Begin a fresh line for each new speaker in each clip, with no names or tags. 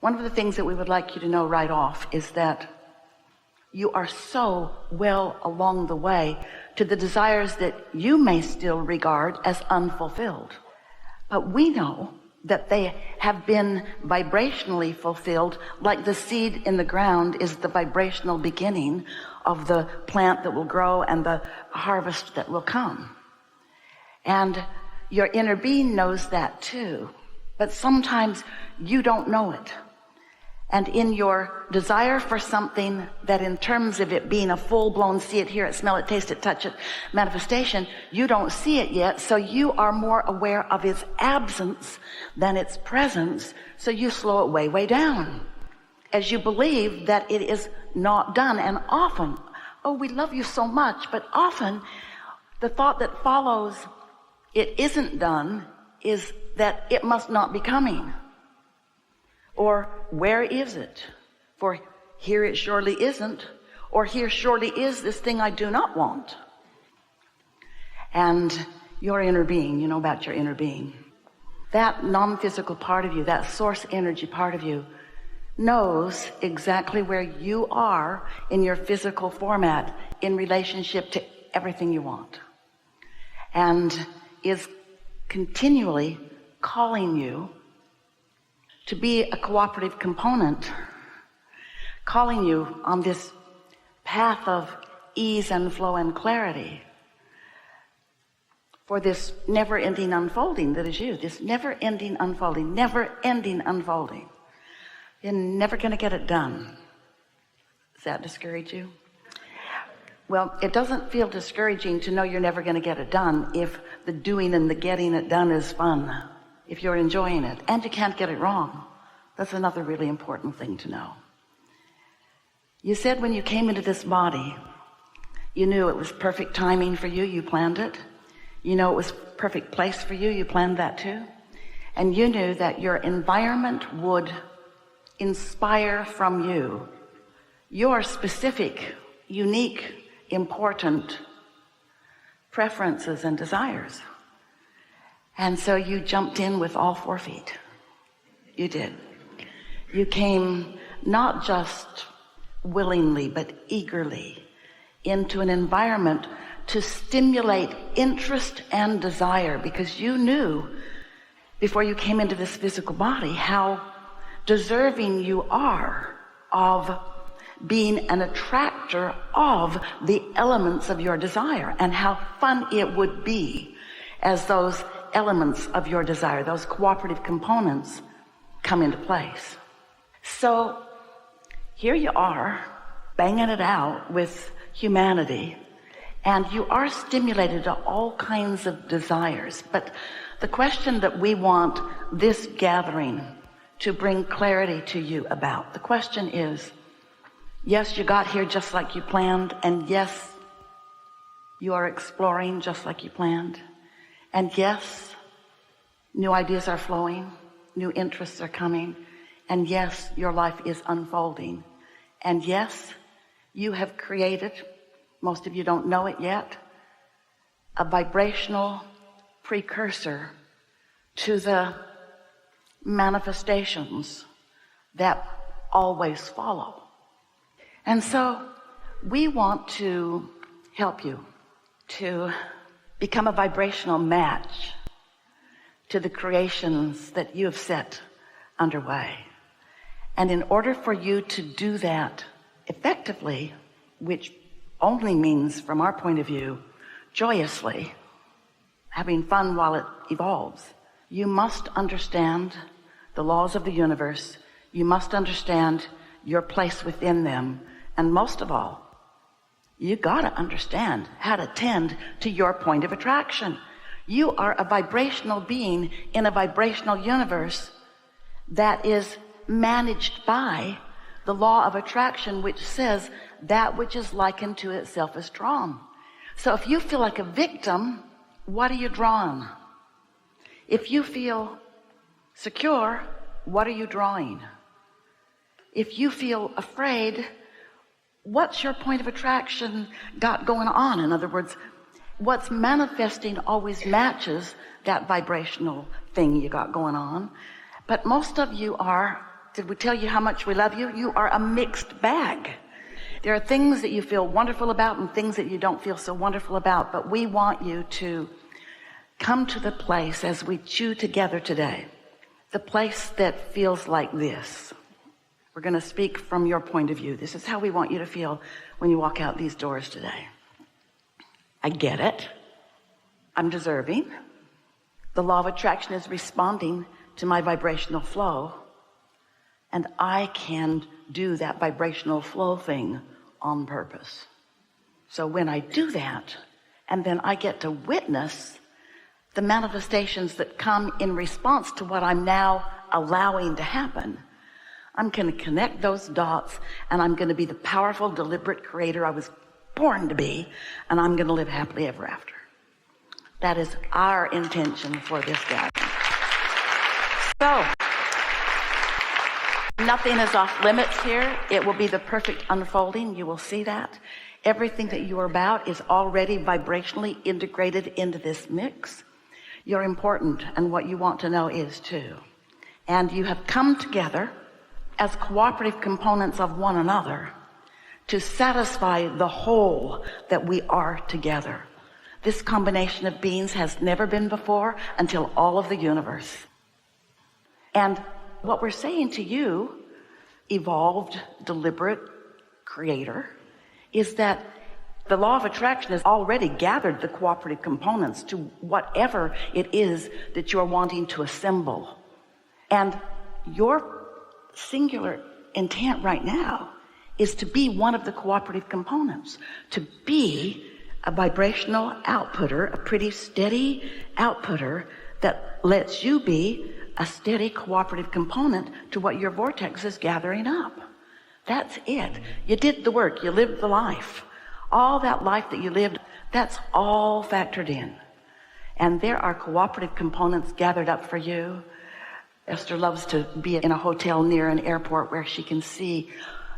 One of the things that we would like you to know right off is that you are so well along the way to the desires that you may still regard as unfulfilled. But we know that they have been vibrationally fulfilled, like the seed in the ground is the vibrational beginning of the plant that will grow and the harvest that will come. And your inner being knows that too, but sometimes you don't know it. And in your desire for something that in terms of it being a full-blown see it, hear it, smell it, taste it, touch it manifestation, you don't see it yet, so you are more aware of its absence than its presence, so you slow it way, way down as you believe that it is not done. And often, oh, we love you so much, but often the thought that follows it isn't done is that it must not be coming. Or where is it? For here it surely isn't. Or here surely is this thing I do not want. And your inner being, you know about your inner being. That non-physical part of you, that source energy part of you, knows exactly where you are in your physical format in relationship to everything you want. And is continually calling you to be a cooperative component, calling you on this path of ease and flow and clarity for this never-ending unfolding that is you, this never-ending unfolding, never-ending unfolding. You're never going to get it done. Does that discourage you? Well, it doesn't feel discouraging to know you're never going to get it done if the doing and the getting it done is fun, if you're enjoying it, and you can't get it wrong. That's another really important thing to know. You said when you came into this body, you knew it was perfect timing for you, you planned it. You know it was perfect place for you, you planned that too. And you knew that your environment would inspire from you your specific, unique, important preferences and desires. And so you jumped in with all 4 feet. You did. You came not just willingly, but eagerly into an environment to stimulate interest and desire, because you knew before you came into this physical body how deserving you are of being an attractor of the elements of your desire, and how fun it would be as those elements of your desire, those cooperative components, come into place. So here you are, banging it out with humanity, and you are stimulated to all kinds of desires. But the question that we want this gathering to bring clarity to you about, the question is, yes, you got here just like you planned, and yes, you are exploring just like you planned, and yes, new ideas are flowing, new interests are coming, and yes, your life is unfolding, and yes, you have created, most of you don't know it yet, a vibrational precursor to the manifestations that always follow. And so we want to help you to become a vibrational match to the creations that you have set underway. And in order for you to do that effectively, which only means, from our point of view, joyously, having fun while it evolves, you must understand the laws of the universe. You must understand your place within them. And most of all, you gotta understand how to tend to your point of attraction. You are a vibrational being in a vibrational universe that is managed by the law of attraction, which says that which is likened to itself is drawn. So if you feel like a victim, what are you drawn? If you feel secure, what are you drawing? If you feel afraid, what's your point of attraction got going on? In other words, what's manifesting always matches that vibrational thing you got going on. But most of you are Did we tell you how much we love you? You are a mixed bag. There are things that you feel wonderful about and things that you don't feel so wonderful about, but we want you to come to the place as we chew together today, the place that feels like this. We're going to speak from your point of view. This is how we want you to feel when you walk out these doors today. I get it. I'm deserving. The law of attraction is responding to my vibrational flow, and I can do that vibrational flow thing on purpose. So when I do that, and then I get to witness the manifestations that come in response to what I'm now allowing to happen, I'm going to connect those dots, and I'm going to be the powerful, deliberate creator I was born to be, and I'm going to live happily ever after. That is our intention for this gathering. So, nothing is off limits here. It will be the perfect unfolding. You will see that. Everything that you are about is already vibrationally integrated into this mix. You're important, and what you want to know is too. And you have come together as cooperative components of one another to satisfy the whole that we are together. This combination of beings has never been before until all of the universe. And what we're saying to you, evolved, deliberate creator, is that the law of attraction has already gathered the cooperative components to whatever it is that you're wanting to assemble. And your singular intent right now is to be one of the cooperative components, to be a vibrational outputter, a pretty steady outputter that lets you be a steady cooperative component to what your vortex is gathering up. That's it. You did the work. You lived the life. All that life that you lived, that's all factored in. And there are cooperative components gathered up for you. Esther loves to be in a hotel near an airport where she can see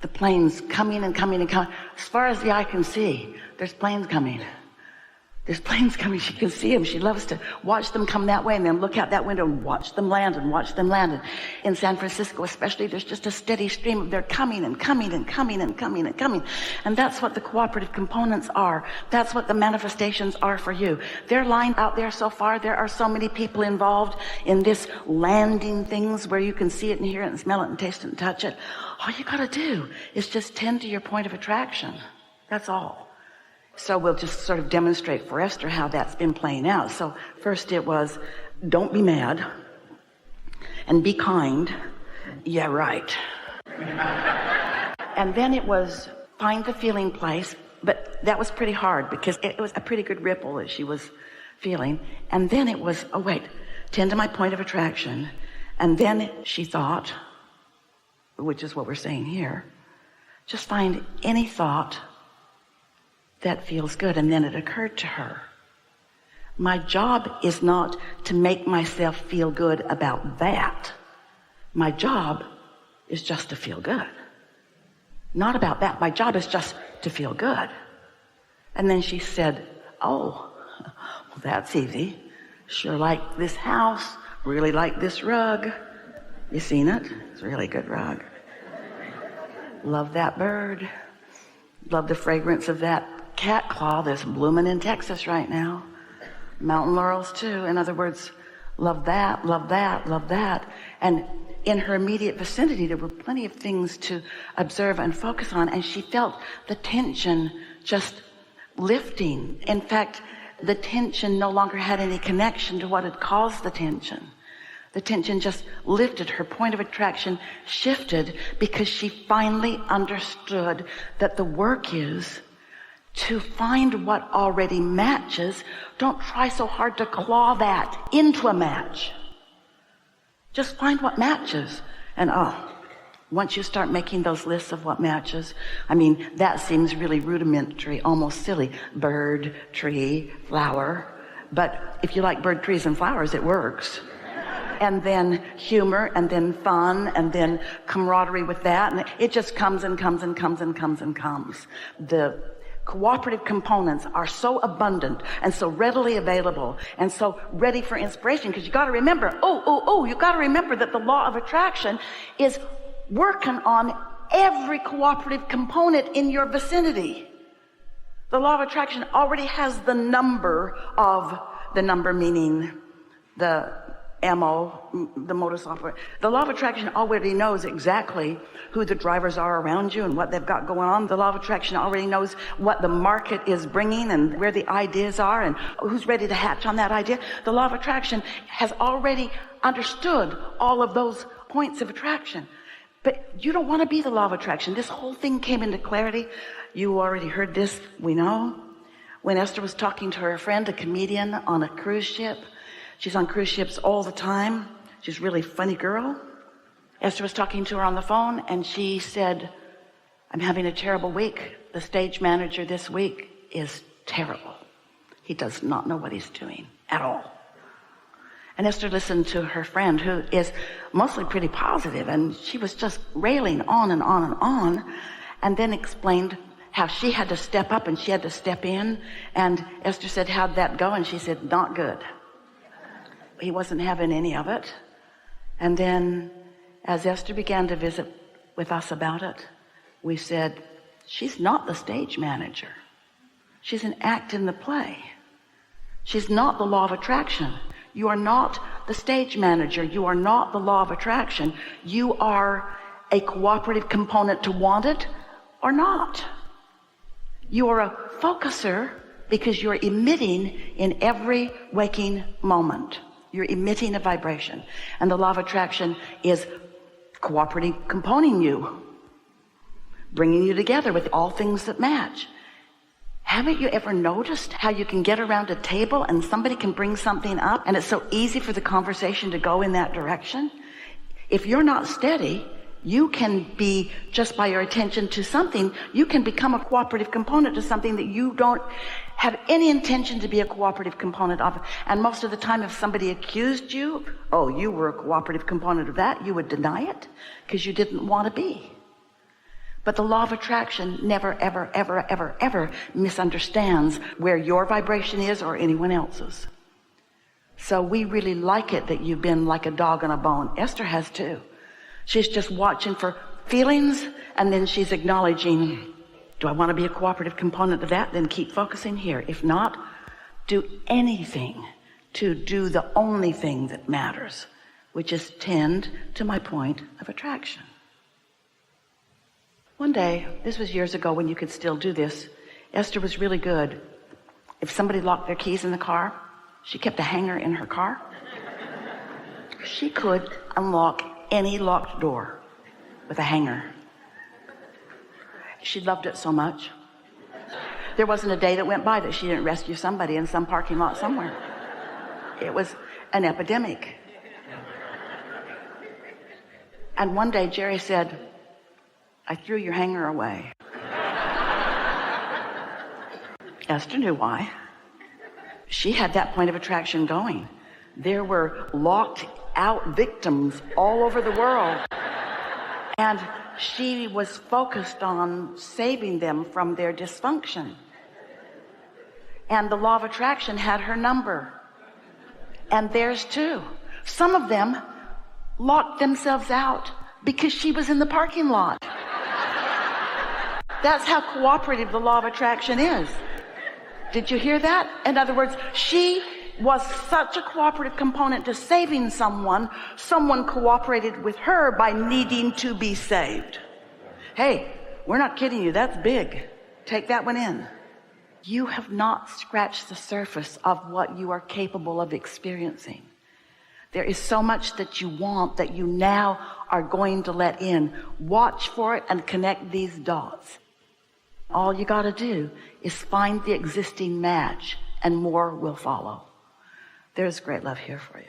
the planes coming and coming and coming. As far as the eye can see, there's planes coming. There's planes coming. She can see them. She loves to watch them come that way and then look out that window and watch them land and watch them land. And in San Francisco especially, there's just a steady stream of they're coming and coming and coming and coming and coming. And that's what the cooperative components are. That's what the manifestations are for you. They're lined out there so far. There are so many people involved in this landing things where you can see it and hear it and smell it and taste it and touch it. All you got to do is just tend to your point of attraction. That's all. So we'll just sort of demonstrate for Esther how that's been playing out. So first it was, don't be mad and be kind. Yeah, right. And then it was, find the feeling place. But that was pretty hard because it was a pretty good ripple that she was feeling. And then it was, oh wait, tend to my point of attraction. And then she thought, which is what we're saying here, just find any thought that feels good. And then it occurred to her, my job is not to make myself feel good about that. My job is just to feel good. Not about that. My job is just to feel good. And then she said, oh, well, that's easy. Sure like this house. Really like this rug. You seen it? It's a really good rug. Love that bird. Love the fragrance of that cat claw that's blooming in Texas right now. Mountain laurels too. In other words, love that, love that, love that. And in her immediate vicinity, there were plenty of things to observe and focus on. And she felt the tension just lifting. In fact, the tension no longer had any connection to what had caused the tension. The tension just lifted. Her point of attraction shifted because she finally understood that the work is to find what already matches. Don't try so hard to claw that into a match. Just find what matches. And once you start making those lists of what matches, I mean, that seems really rudimentary, almost silly. Bird, tree, flower. But if you like bird, trees, and flowers, it works. And then humor, and then fun, and then camaraderie with that. And it just comes and comes and comes and comes and comes. The cooperative components are so abundant and so readily available and so ready for inspiration, because you got to remember, you got to remember that the law of attraction is working on every cooperative component in your vicinity. The law of attraction already has the number meaning the MO, the modus operandi. The law of attraction already knows exactly who the drivers are around you and what they've got going on. The law of attraction already knows what the market is bringing and where the ideas are and who's ready to hatch on that idea. The law of attraction has already understood all of those points of attraction. But you don't want to be the law of attraction. This whole thing came into clarity. You already heard this, we know. When Esther was talking to her friend, a comedian on a cruise ship. She's on cruise ships all the time. She's a really funny girl. Esther was talking to her on the phone and she said, I'm having a terrible week. The stage manager this week is terrible. He does not know what he's doing at all. And Esther listened to her friend, who is mostly pretty positive, and she was just railing on and on and on, and then explained how she had to step up and she had to step in. And Esther said, how'd that go? And she said, not good. He wasn't having any of it. And then as Esther began to visit with us about it, we said, she's not the stage manager. She's an act in the play. She's not the law of attraction. You are not the stage manager. You are not the law of attraction. You are a cooperative component to want it or not. You are a focuser because you're emitting in every waking moment. You're emitting a vibration. And the law of attraction is cooperative componenting you, bringing you together with all things that match. Haven't you ever noticed how you can get around a table and somebody can bring something up and it's so easy for the conversation to go in that direction? If you're not steady, you can be, just by your attention to something, you can become a cooperative component to something that you don't have any intention to be a cooperative component of. And most of the time, if somebody accused you, oh, you were a cooperative component of that, you would deny it because you didn't want to be. But the law of attraction never, ever, ever, ever, ever misunderstands where your vibration is or anyone else's. So we really like it that you've been like a dog on a bone. Esther has too. She's just watching for feelings and then she's acknowledging, do I want to be a cooperative component of that? Then keep focusing here. If not, do anything to do the only thing that matters, which is tend to my point of attraction. One day, this was years ago when you could still do this, Esther was really good. If somebody locked their keys in the car, she kept a hanger in her car. She could unlock any locked door with a hanger. She loved it so much. There wasn't a day that went by that she didn't rescue somebody in some parking lot somewhere. It was an epidemic. And one day Jerry said, I threw your hanger away. Esther knew why. She had that point of attraction going. There were locked out victims all over the world. And she was focused on saving them from their dysfunction. And the law of attraction had her number. And theirs too. Some of them locked themselves out because she was in the parking lot. That's how cooperative the law of attraction is. Did you hear that? In other words, she was such a cooperative component to saving someone cooperated with her by needing to be saved. Hey, we're not kidding you. That's big. Take that one in. You have not scratched the surface of what you are capable of experiencing. There is so much that you want that you now are going to let in. Watch for it and connect these dots. All you got to do is find the existing match and more will follow. There's great love here for you.